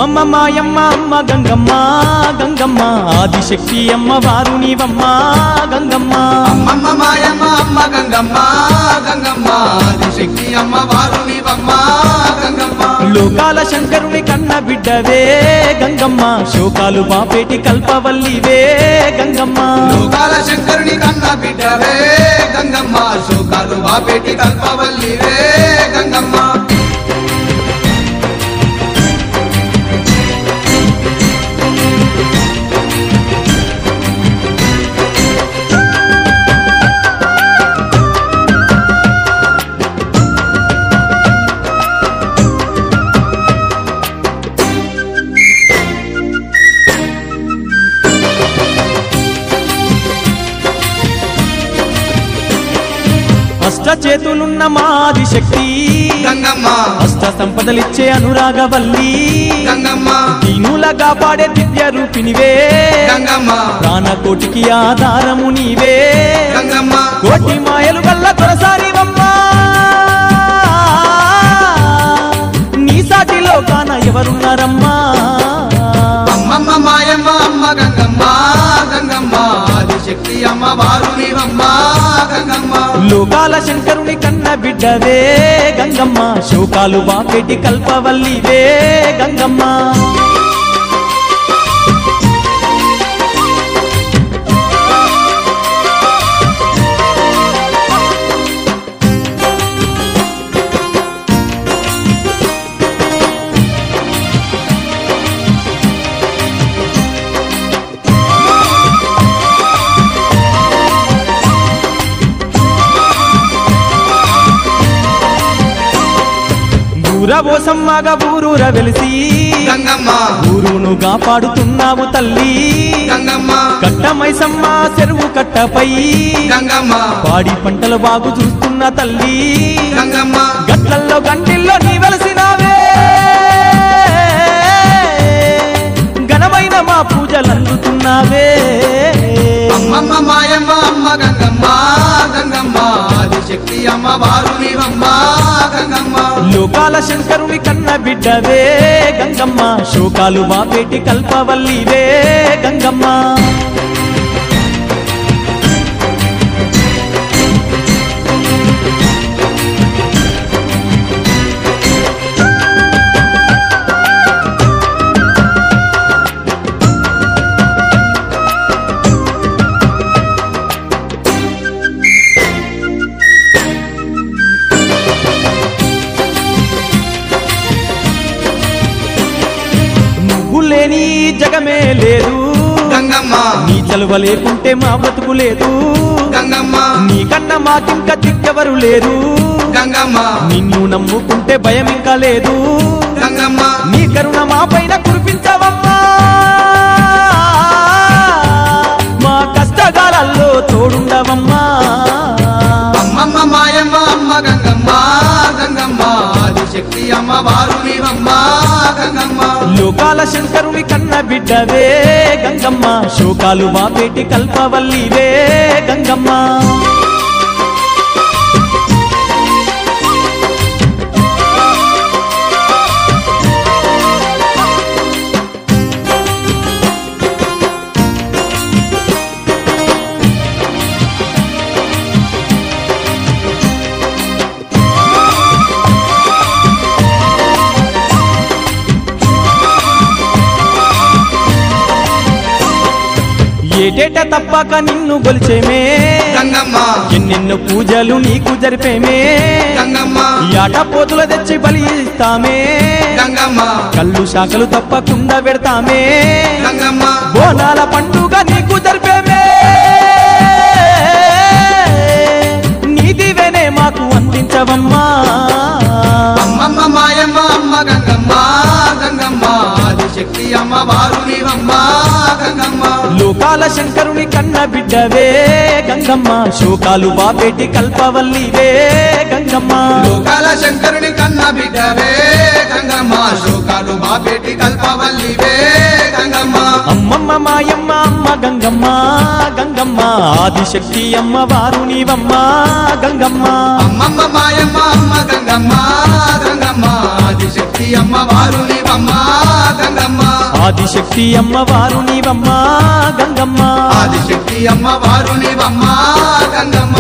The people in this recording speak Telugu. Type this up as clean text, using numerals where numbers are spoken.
అమ్మమ్మ మాయమ్మ అమ్మ గంగమ్మ గంగమ్మ ఆదిశక్తి అమ్మ వారు నీవమ్మ గంగమ్మ అమ్మమ్మ మాయమ్మ అమ్మ గంగమ్మ గంగమ్మ ఆదిశక్తి అమ్మ వారు నీవమ్మ గంగమ్మ లోకాల శంకరుని కన్న బిడ్డవే గంగమ్మ శోకాలు బాపేటి కల్పవల్లివే గంగమ్మ లోకాల శంకరుని కన్న బిడ్డవే గంగమ్మ శోకాలు బాపేటి కల్పవల్లివే గంగమ్మ అష్ట చేతులున్న మాదిశక్తి గంగమ్మ అష్ట సంపదలిచ్చే అనురాగవల్లి గంగమ్మ దీనులగా పాడే దివ్య రూపినివే గంగమ్మ ప్రాణకోటికి ఆధారము నీవే గంగమ్మ కోటి మాయలు గల్ల దొరసానివమ్మ నీ సాటిలో కాన ఎవరున్నారమ్మా అమ్మమ్మ మాయమ్మ అమ్మ గంగమ్మ గంగమ్మ ఆదిశక్తి అమ్మ వారు నీవమ్మ గంగమ్మ లోకాల శంకరుని కన్న బిడ్డవే గంగమ్మ శోకాలు బాపెటి కల్పవల్లివే గంగమ్మ ఊరబోసమ్మగా ఊరూర వెలిసి గంగమ్మ ఊరును కాపాడుతున్నావు తల్లి గంగమ్మ కట్టమైసమ్మ చెరువు కట్టపై గంగమ్మ పాడి పంటలు బాగు చూస్తున్న తల్లి గంగమ్మ గట్లల్లో గంటిల్లో నీ వెలసినావే ఘనమైన మా పూజలు అందుతున్నావే అమ్మమ్మ మాయమ్మ అమ్మ గంగమ్మ గంగమ్మ ఆదిశక్తి అమ్మ వారు నీవమ్మ గంగమ్మ లోకాల శంకరుని కన్న బిడ్డవే గంగమ్మ శోకాలు బాపేటి కల్పవల్లివే గంగమ్మ లేని జగమే లేదు గంగమ్మ నీ చలువ లేకుంటే మా బతుకు లేదు గంగమ్మ నీ కన్నా మాకింక దిక్కెవరు లేరు గంగమ్మ నిన్ను నమ్ముకుంటే భయం ఇంకా లేదు గంగమ్మ నీ కరుణ మా పైన కురిపించవమ్మా మా కష్టకాలలో తోడుండవమ్మా అమ్మమ్మ మాయమ్మ అమ్మ గంగమ్మ గంగమ్మ ఆదిశక్తి అమ్మ వారు నీవమ్మ గంగమ్మ లోకాల శంకరుని కన్న బిడ్డవే గంగమ్మ శోకాలు బాపేటి కల్పవల్లివే గంగమ్మ ఏటేట తప్పక నిన్ను గొలిచేమే గంగమ్మ ఎన్నెన్నో పూజలు నీకు జరిపేమే గంగమ్మ యాట పోతుల తెచ్చి బలి ఇస్తామే గంగమ్మ కళ్ళు శాఖలు తప్పకుండా పెడతామే గంగమ్మ బోనాల పండుగ నీకు జరిపేమే నీదివేనే మాకు అందించవమ్మా అమ్మమ్మ మాయమ్మ అమ్మ గంగమ్మ గంగమ్మ ఆదిశక్తి అమ్మ వారు నీవమ్మ గంగమ్మ లోకాల శంకరుని కన్న బిడ్డవే గంగమ్మ శోకాలు బాపేటి కల్పవల్లివే గంగమ్మ లోకాల శంకరుని కన్న బిడ్డవే గంగమ్మ శోకాలు బాపేటి కల్పవల్లివే గంగమ్మ అమ్మమ్మ మాయమ్మ అమ్మ గంగమ్మ గంగమ్మ ఆదిశక్తి అమ్మ వారు నీవమ్మ గంగమ్మ అమ్మమ్మ మాయమ్మ అమ్మ గంగమ్మ గంగమ్మ ఆదిశక్తి అమ్మ వారు నీవమ్మ గంగమ్మ ఆదిశక్తి అమ్మవారు నీవమ్మా గంగమ్మ ఆదిశక్తి అమ్మవారు నీవమ్మా గంగమ్మ